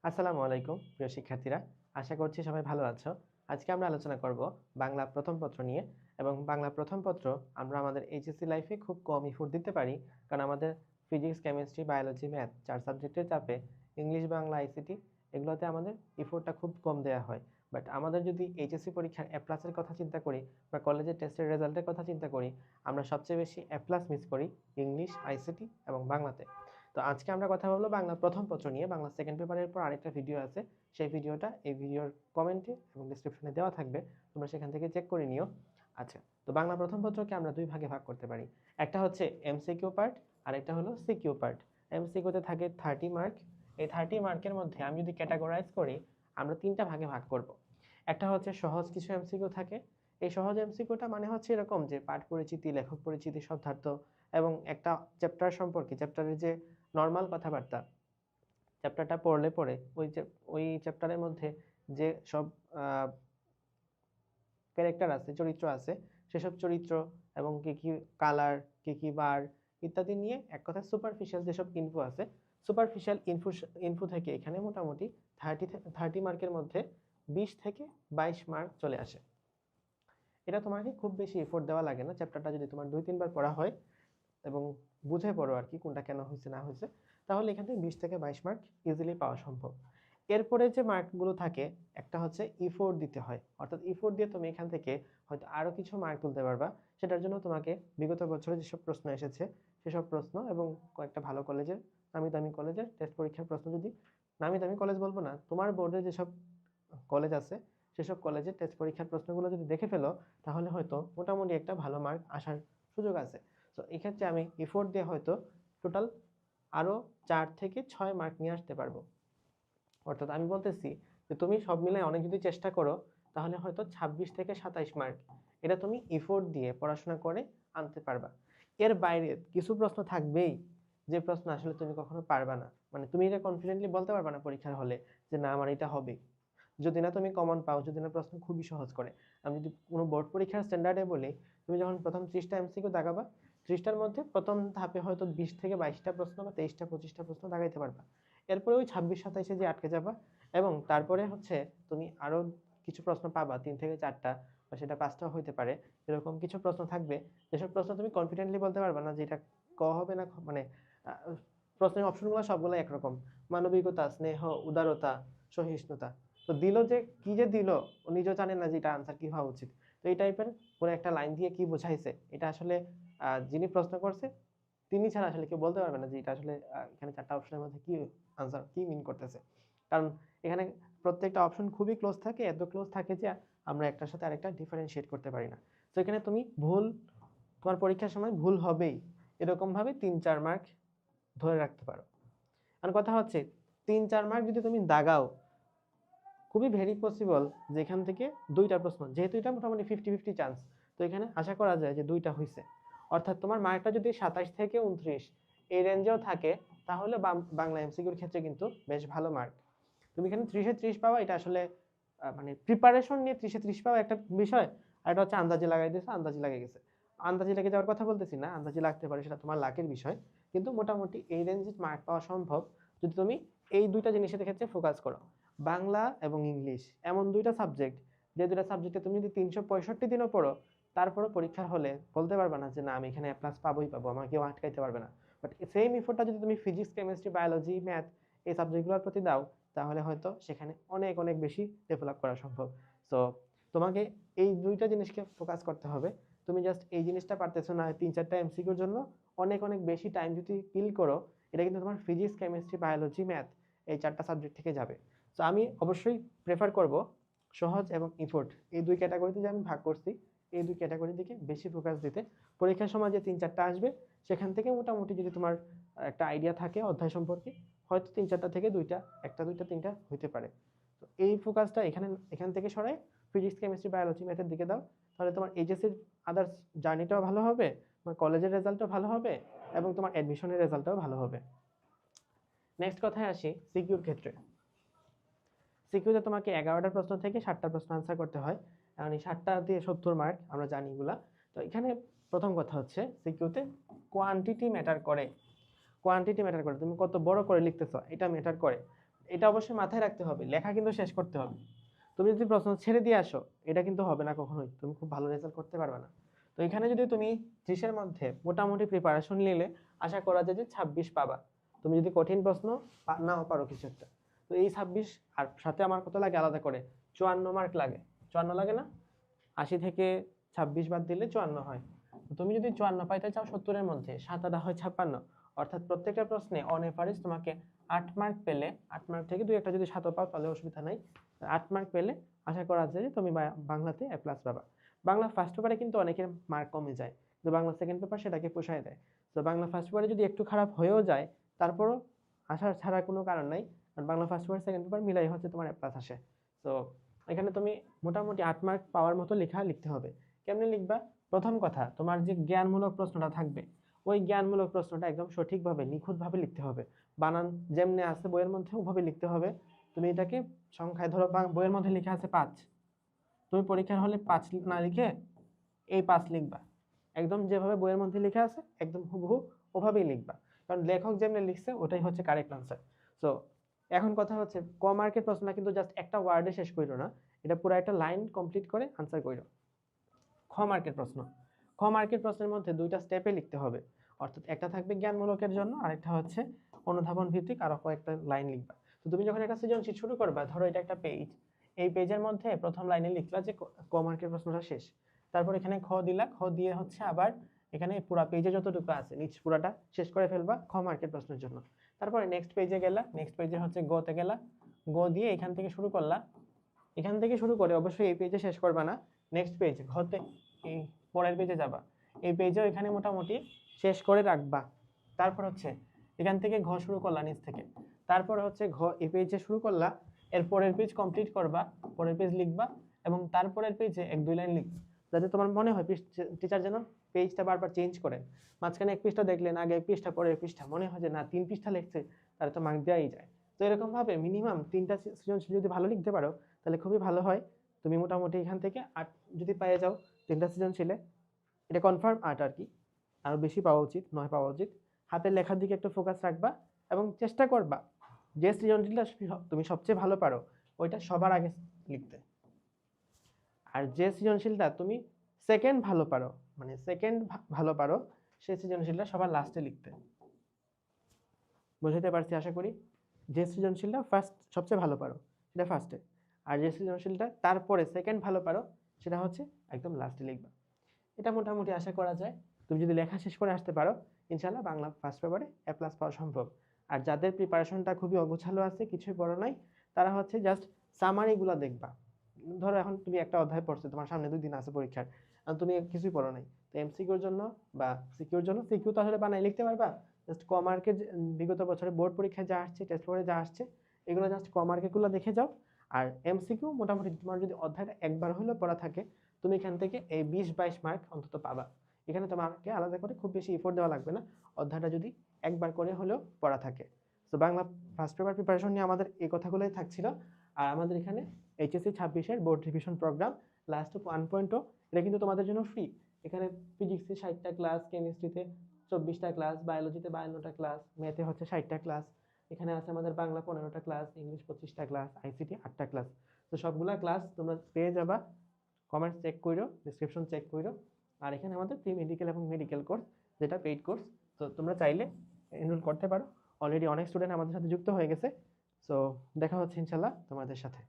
আসসালামু আলাইকুম প্রিয় শিক্ষার্থীরা, আশা করছি সবাই ভালো আছো। আজকে আমরা আলোচনা করব বাংলা প্রথম পত্র নিয়ে। এবং বাংলা প্রথম পত্র আমরা আমাদের এইচএসসি লাইফে খুব কম এফোর্ট দিতে পারি, কারণ আমাদের ফিজিক্স, কেমিস্ট্রি, বায়োলজি, ম্যাথ 4 সাবজেক্টের চাপে ইংলিশ, বাংলা, আইসিটি এগুলোতে আমাদের এফোর্টটা খুব কম দেওয়া হয়। বাট আমাদের যদি এইচএসসি পরীক্ষার এ প্লাসের কথা চিন্তা করি বা কলেজের টেস্টের রেজাল্টের কথা চিন্তা করি, আমরা সবচেয়ে বেশি এ প্লাস মিস করি ইংলিশ, আইসিটি এবং বাংলাতে। তো আজকে আমরা কথা বলবো বাংলা প্রথম পত্র নিয়ে। বাংলা সেকেন্ড পেপারের পর আরেকটা ভিডিও আছে, সেই ভিডিওটা এই ভিডিওর কমেন্টে এবং ডেসক্রিপশনে দেওয়া থাকবে, তোমরা সেখান থেকে চেক করে নিও। আচ্ছা, তো বাংলা প্রথম পত্রকে আমরা দুই ভাগে ভাগ করতে পারি। একটা হচ্ছে এমসিকিউ পার্ট আর একটা হলো সিকিউ পার্ট। এমসিকিউতে থাকে 30 মার্ক। এই 30 মার্কের মধ্যে আমি যদি ক্যাটাগরাইজ করি, আমরা তিনটা ভাগে ভাগ করব। একটা হচ্ছে সহজ কিছু এমসিকিউ থাকে। এই সহজ এমসিকিউটা মানে হচ্ছে এরকম যে পাঠ পরিচিতি, লেখক পরিচিতি, শব্দার্থ এবং একটা চ্যাপ্টার সম্পর্কে, চ্যাপ্টারের যে নর্মাল কথাবার্তা, চ্যাপ্টারটা পড়লে পরে ওই চ্যাপ্টারের মধ্যে যে সব ক্যারেক্টার আছে, চরিত্র আছে, সেসব চরিত্র এবং কি কি কালার, কি কি বার ইত্যাদি নিয়ে এক কথায় সুপারফিশিয়াল যেসব ইনফো আছে, সুপারফিশিয়াল ইনফো থেকে এখানে মোটামুটি 30 মার্কের মধ্যে 20 থেকে 22 মার্ক চলে আসে। এটা তোমাকে খুব বেশি এফোর্ট দেওয়া লাগে না। চ্যাপ্টারটা যদি তোমার 2-3 বার পড়া হয় এবং বুঝে পড়ো আর কি কোনটা কেন হয়েছে না হয়েছে, তাহলে এখান থেকে 20 থেকে 22 মার্ক ইজিলি পাওয়া সম্ভব। এরপরে যে মার্কগুলো থাকে, একটা হচ্ছে ইফোর্ট দিতে হয়, অর্থাৎ ইফোর্ট দিয়ে তুমি এখান থেকে হয়তো আরো কিছু মার্ক তুলতে পারবা। সেটার জন্য তোমাকে বিগত বছরে যেসব প্রশ্ন এসেছে সেসব প্রশ্ন এবং কয়েকটা ভালো কলেজের, নামি দামি কলেজের টেস্ট পরীক্ষার প্রশ্ন, যদি নামি দামি কলেজ বলবো না, তোমার বোর্ডে যেসব কলেজ আছে সেসব কলেজের টেস্ট পরীক্ষার প্রশ্নগুলো যদি দেখে ফেলো, তাহলে হয়তো মোটামুটি একটা ভালো মার্ক আসার সুযোগ আছে। তো এক্ষেত্রে আমি এফোর্ট দিয়ে হয়তো টোটাল আরো 4 থেকে 6 মার্ক নিয়ে আসতে পারবো। অর্থাৎ আমি বলতেছি যে তুমি সব মিলে অনেক যদি চেষ্টা করো, তাহলে হয়তো 26 থেকে 27 মার্ক এটা তুমি এফোর্ট দিয়ে পড়াশোনা করে আনতে পারবা। এর বাইরে কিছু প্রশ্ন থাকবেই যে প্রশ্ন আসলে তুমি কখনো পারবা না, মানে তুমি এটা কনফিডেন্টলি বলতে পারবা না পরীক্ষার হলে যে না আমার এটা হবে, যদি না তুমি কমন পাও, যদি না প্রশ্ন খুবই সহজ করে। আমি যদি কোনো বোর্ড পরীক্ষার স্ট্যান্ডার্ডে বলি, তুমি যখন প্রথম 30টা এমসিকিউ দাগাবা, 30টার মধ্যে প্রথম ধাপে হয়তো 20 থেকে 22টা প্রশ্ন বা 23টা 25টা প্রশ্ন দাগাইতে পারবা। এরপরে ওই 26-27-এ যে আটকে যাবা, এবং তারপরে হচ্ছে তুমি আরো কিছু প্রশ্ন পাবা 3 থেকে 4টা, বা সেটা 5টাও হইতে পারে। এরকম কিছু প্রশ্ন থাকবে যেসব প্রশ্ন তুমি কনফিডেন্টলি বলতে পারবা না যে এটা ক হবে না মানে প্রশ্নের অপশনগুলো সবগুলো একরকম, মানবিকতা, স্নেহ, উদারতা, সহিষ্ণুতা। তো দিল যে কি যে দিল, ও নিজেও জানে না যে এটা আনসার কি হওয়া উচিত। তো এই টাইপের কোনো একটা লাইন দিয়ে কি বোঝাইছে, এটা আসলে যিনি প্রশ্ন করছে তিনি ছাড়া আসলে কেউ বলতে পারবে না যে এটা আসলে এখানে 4টা অপশনের মধ্যে কি আনসার, কি মিন করতেছে। কারণ এখানে প্রত্যেকটা অপশন খুবই ক্লোজ থাকে, এত ক্লোজ থাকে যে আমরা একটার সাথে আরেকটা ডিফারেন্সিয়েট করতে পারি না। তো এখানে তুমি ভুল, তোমার পরীক্ষার সময় ভুল হবেই, এরকম ভাবে 3-4 মার্ক ধরে রাখতে পারো। আর কথা হচ্ছে 3-4 মার্ক যদি তুমি দাগাও, খুবই ভেরি পসিবল যে এখান থেকে 2টা প্রশ্ন, যেহেতু এটা মোটামুটি 50-50 চান্স, তো এখানে আশা করা যায় যে 2টা হয়েছে। অর্থাৎ তোমার মার্কটা যদি 27 থেকে 29 এই রেঞ্জেও থাকে, তাহলে বাংলা এমসিকিউর ক্ষেত্রে কিন্তু বেশ ভালো মার্ক। তুমি এখানে 30-এ 30 পাওয়া, এটা আসলে মানে প্রিপারেশন নিয়ে 30-এ 30 পাওয়া একটা বিষয়, আর এটা হচ্ছে আন্দাজে লাগাই দিয়েছে, আন্দাজে লাগে গেছে। আন্দাজে লেগে যাওয়ার কথা বলতেছি না, আন্দাজে লাগতে পারে, সেটা তোমার লাকের বিষয়। কিন্তু মোটামুটি এই রেঞ্জে মার্ক পাওয়া সম্ভব যদি তুমি এই দুইটা জিনিসের ক্ষেত্রে ফোকাস করো। বাংলা এবং ইংলিশ এমন দুইটা সাবজেক্ট, যে দুইটা সাবজেক্টে তুমি যদি 365 দিনও পড়ো, তারপরও পরীক্ষার হলে বলতে পারবে না যে না আমি এখানে এ প্লাস পাবোই পাবো, আমাকে কেউ আটকাইতে পারবে না। বাট সেম ইফোর্টটা যদি তুমি ফিজিক্স, কেমিস্ট্রি, বায়োলজি, ম্যাথ এই সাবজেক্টগুলোর প্রতি দাও, তাহলে হয়তো সেখানে অনেক অনেক বেশি ডেভেলপ করা সম্ভব। সো তোমাকে এই দুইটা জিনিসকে ফোকাস করতে হবে। তুমি জাস্ট এই জিনিসটা পারতেছো না 3-4টা এমসিকিউর জন্য অনেক অনেক বেশি টাইম যদি কিল করো, এটা কিন্তু তোমার ফিজিক্স, কেমিস্ট্রি, বায়োলজি, ম্যাথ এই 4টা সাবজেক্ট থেকে যাবে। তো আমি অবশ্যই প্রেফার করব সহজ এবং ইফোর্ট এই দুই ক্যাটাগরিতে যে আমি ভাগ করছি, এই দুই ক্যাটাগরির দিকে বেশি ফোকাস দিতে। পরীক্ষার সময় যে 3-4টা আসবে, সেখান থেকে মোটামুটি যদি তোমার একটা আইডিয়া থাকে অধ্যায় সম্পর্কে, হয়তো 3-4টা থেকে 2টা, 1টা 2টা 3টা হইতে পারে। তো এই ফোকাসটা এখান থেকে সরাই ফিজিক্স, কেমিস্ট্রি, বায়োলজি, ম্যাথের দিকে দাও, তাহলে তোমার এইচএসসির আদার্স জার্নিটাও ভালো হবে, তোমার কলেজের রেজাল্টও ভালো হবে, এবং তোমার অ্যাডমিশনের রেজাল্টটাও ভালো হবে। নেক্সট কথায় আসি সিকিউর ক্ষেত্রে। সিকিউতে তোমাকে 11টা প্রশ্ন থেকে 7টা প্রশ্ন আনসার করতে হয়, মানে 7টা দিয়ে 70 মার্ক, আমরা জানি এগুলা। তো এখানে প্রথম কথা হচ্ছে সিকিউতে কোয়ান্টিটি ম্যাটার করে। কোয়ান্টিটি ম্যাটার করে, তুমি কত বড় করে লিখতেছো এটা ম্যাটার করে। এটা অবশ্যই মাথায় রাখতে হবে, লেখা কিন্তু শেষ করতে হবে। তুমি যদি প্রশ্ন ছেড়ে দিয়ে আসো, এটা কিন্তু হবে না কখনোই, তুমি খুব ভালো রেজাল্ট করতে পারবে না। তো এখানে যদি তুমি 30-এর মধ্যে মোটামুটি প্রিপারেশন নিলে আশা করা যায় যে 26 পাবা। তুমি যদি কঠিন প্রশ্ন নাও পারো কিছু একটা, তো এই 26 আর সাথে আমার কত লাগে আলাদা করে, 54 মার্ক লাগে। 54 লাগে না? 80 থেকে 26 বাদ দিলে 54 হয়। তুমি যদি 54 পাইতে চাও 70-এর মধ্যে, 7 আর হয় 56, অর্থাৎ প্রত্যেকটা প্রশ্নে অন এভারেজ তোমাকে 8 মার্ক পেলে, 8 মার্ক থেকে দুই একটা যদি 7 পাও তাহলে অসুবিধা নাই, 8 মার্ক পেলে আশা করা যায় যে তুমি বাংলাতে A+ পাবা। বাংলা ফার্স্ট পেপারে কিন্তু অনেকের মার্ক কমে যায়, কিন্তু বাংলা সেকেন্ড পেপার সেটাকে পুষায় দেয়। তো বাংলা ফার্স্ট পেপারে যদি একটু খারাপ হয়েও যায়, তারপরও আসার ছাড়ার কোনো কারণ নাই, কারণ Bangla first paper second paper মিলাই হচ্ছে তোমার A+ আসে। তো এখানে তুমি মোটামুটি 8 মার্ক পাওয়ার মতো লেখা লিখতে হবে। কেমনে লিখবা? প্রথম কথা, তোমার যে জ্ঞানমূলক প্রশ্নটা থাকবে, ওই জ্ঞানমূলক প্রশ্নটা একদম সঠিকভাবে নিখুঁতভাবে লিখতে হবে। বানান যেমনে আছে বইয়ের মধ্যে ওভাবে লিখতে হবে। তুমি এটাকে সংখ্যায় ধরো, বইয়ের মধ্যে লেখা আছে 5, তুমি পরীক্ষার হলে 5 না লিখে এই 5 লিখবা। একদম যেভাবে বইয়ের মধ্যে লেখা আছে একদম হুবহু ওভাবেই লিখবা, কারণ লেখক যেমনি লিখছে ওটাই হচ্ছে কারেক্ট আনসার। সো এখন কথা হচ্ছে, ক মার্কের প্রশ্নটা কিন্তু জাস্ট একটা ওয়ার্ডে শেষ কইরো না, এটা পুরো একটা লাইন কমপ্লিট করে আনসার কইরো। খ মার্কের প্রশ্ন, খ মার্কের প্রশ্নের মধ্যে দুইটা স্টেপে লিখতে হবে, অর্থাৎ একটা থাকবে জ্ঞানমূলকের জন্য, আরেকটা হচ্ছে অনুধাবন ভিত্তিক আরো কয়েকটা লাইন লিখবা। তো তুমি যখন একটা সৃজনশীল শুরু করবা, ধরো এটা একটা পেজ, এই পেজের মধ্যে প্রথম লাইনে লিখলা যে ক মার্কের প্রশ্নটা শেষ, তারপর এখানে খ দিলা, খ দিয়ে হচ্ছে আবার এখানে পুরো পেজে যতটুকু আছে নিচ পুরাটা শেষ করে ফেলবা খ মার্কের প্রশ্নের জন্য। তারপরে নেক্সট পেজে গেলা, নেক্সট পেজে হচ্ছে গ তে গেলা, গ দিয়ে এখান থেকে শুরু করলা, এখান থেকে শুরু করে অবশ্যই এই পেজে শেষ করবা না, নেক্সট পেজ ঘতে এই পরের পেজে যাবা, এই পেজেও এখানে মোটামুটি শেষ করে রাখবা। তারপর হচ্ছে এখান থেকে ঘ শুরু করলা নিচ থেকে, তারপর হচ্ছে ঘ এই পেজে শুরু করলা, এর পরের পেজ কমপ্লিট করবা, পরের পেজ লিখবা, এবং তারপরের পেজে 1-2 লাইন লিখবা, যাতে তোমার মনে হয় টিচার যেন পেজটা বারবার চেঞ্জ করেন। মাঝখানে এক পৃষ্ঠা দেখলেন, আগে এক পৃষ্ঠা পরে এক পৃষ্ঠা, মনে হয় যে না 3 পৃষ্ঠা লিখছে, তাহলে তো মার্ক দেওয়াই যায়। তো এরকম ভাবে মিনিমাম 3টা সৃজনশীল যদি ভালো লিখতে পারো তাহলে খুবই ভালো হয়। তুমি মোটামুটি এখান থেকে 8 যদি পেয়ে যাও 3টা সৃজনশীলে, এটা কনফার্ম 8 আর কি, আরো বেশি পাওয়া উচিত, 9 পাওয়া উচিত। হাতের লেখার দিকে একটু ফোকাস রাখবা এবং চেষ্টা করবা যে সৃজনশীলটা তুমি সবচেয়ে ভালো পারো ওইটা সবার আগে লিখতে, আর যে সৃজনশীলটা তুমি সেকেন্ড ভালো পারো, মানে সেকেন্ড ভালো পারো, সেই সৃজনশীলটা সবার লাস্টে লিখতে। বুঝতে পারছি আশা করি। যে সৃজনশীলটা ফার্স্ট সবচেয়ে ভালো পারো সেটা ফার্স্টে, আর যে সৃজনশীলটা তারপরে সেকেন্ড ভালো পারো সেটা হচ্ছে একদম লাস্টে লিখবা। এটা মোটামুটি আশা করা যায় তুমি যদি লেখা শেষ করে আসতে পারো, ইনশাআল্লাহ বাংলা ফার্স্ট পেপারে A+ পাওয়া সম্ভব। আর যাদের প্রিপারেশনটা খুবই অগোছালো আছে, কিছুই পড়ো নাই, তারা হচ্ছে জাস্ট সামারিগুলো দেখবা। ধরো এখন তুমি একটা অধ্যায় পড়ছো, তোমার সামনে 2 দিন আছে পরীক্ষার, আর তুমি কিছুই পড়ো নাই, তো এমসিকিউর জন্য বা সিকিউর জন্য, সিকিউ তো আসলে বানাই লিখতে পারবা, জাস্ট ক মার্কের বিগত বছরে বোর্ড পরীক্ষায় যা আসছে, টেস্ট পেপারে যা আসছে, এগুলো জাস্ট ক মার্কের গুলো দেখে যাও। আর এমসিকিউ মোটামুটি তোমার যদি অধ্যায়টা একবার হলেও পড়া থাকে, তুমি এখান থেকে এই 20-22 মার্ক অন্তত পাবা। এখানে তোমাকে আলাদা করে খুব বেশি এফোর্ট দেওয়া লাগবে না, অধ্যায়টা যদি একবার করে হলেও পড়া থাকে। তো বাংলা ফার্স্ট পেপার প্রিপারেশন নিয়ে আমাদের এই কথাগুলোই থাকছিল। আর আমাদের এখানে এইচএসসি 26-এর বোর্ড রিভিশন প্রোগ্রাম লাস্ট 1.0, এটা কিন্তু তোমাদের জন্য ফ্রি। এখানে ফিজিক্সে 60টা ক্লাস, কেমিস্ট্রিতে 24টা ক্লাস, বায়োলজিতে 52টা ক্লাস, ম্যাথে হচ্ছে 60টা ক্লাস, এখানে আছে আমাদের বাংলা 15টা ক্লাস, ইংলিশ 25টা ক্লাস, আইসিটি 8টা ক্লাস। তো সবগুলা ক্লাস তোমরা পেয়ে যাবা, কমেন্টস চেক করো, ডেসক্রিপশন চেক করো। আর এখানে আমাদের প্রি মেডিকেল এবং মেডিকেল কোর্স, যেটা পেইড কোর্স, তো তোমরা চাইলে এনরোল করতে পারো। অলরেডি অনেক স্টুডেন্ট আমাদের সাথে যুক্ত হয়ে গেছে। সো দেখা হচ্ছে ইনশাল্লাহ তোমাদের সাথে।